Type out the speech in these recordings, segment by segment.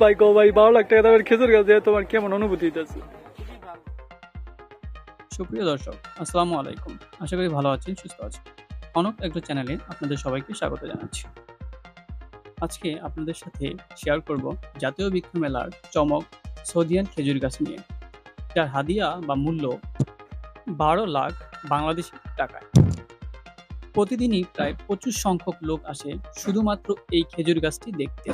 ভাই গো ভাই 12 লাখ টাকা দামের খেজুর গাছ দিয়ে তোমার কেমন অনুভূতি হইতেছে? সুপ্রিয় দর্শক, আসসালামু আলাইকুম। আশা করি ভালো আছেন, সুস্থ আছেন। কনক এগ্রো চ্যানেলে আপনাদের সবাইকে স্বাগত জানাচ্ছি। আজকে আপনাদের সাথে শেয়ার করব জাতীয় বৃক্ষ মেলার চমক সৌদিয়ান খেজুর গাছ নিয়ে, যার হাদিয়া বা মূল্য 12 লাখ বাংলাদেশি টাকায়। প্রতিদিনই প্রায় প্রচুর সংখ্যক লোক আসে শুধুমাত্র এই খেজুর গাছটি দেখতে।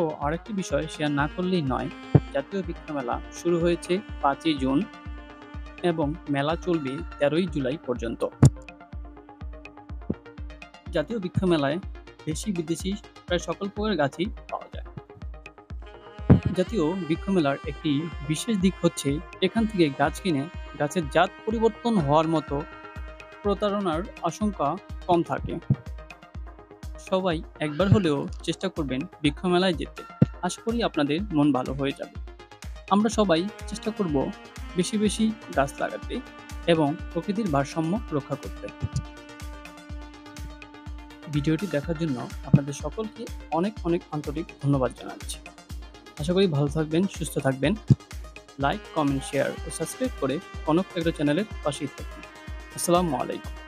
ও আরেকটি বিষয় শেয়ার না করলেই নয়, জাতীয় বৃক্ষ মেলা শুরু হয়েছে 5ই জুন এবং মেলা চলবে 13ই জুলাই পর্যন্ত। জাতীয় বৃক্ষ মেলায় দেশি বিদেশি প্রায় সকল প্রকার গাছই পাওয়া যায়। জাতীয় বৃক্ষ মেলার একটি বিশেষ দিক হচ্ছে এখান থেকে গাছ কিনে গাছের জাত পরিবর্তন হওয়ার মতো প্রতারণার আশঙ্কা কম থাকে। সবাই একবার হলেও চেষ্টা করবেন বৃক্ষ মেলায় যেতে। আশা করি আপনাদের মন ভালো হয়ে যাবে। আমরা সবাই চেষ্টা করব বেশি বেশি গাছ লাগাতে এবং প্রকৃতির ভারসাম্য রক্ষা করতে। ভিডিওটি দেখার জন্য আপনাদের সকলকে অনেক অনেক আন্তরিক ধন্যবাদ জানাচ্ছি। আশা করি ভালো থাকবেন, সুস্থ থাকবেন। লাইক, কমেন্ট, শেয়ার ও সাবস্ক্রাইব করে কনক এগ্রো চ্যানেলের পাশেই থাকবেন। আসসালামু আলাইকুম।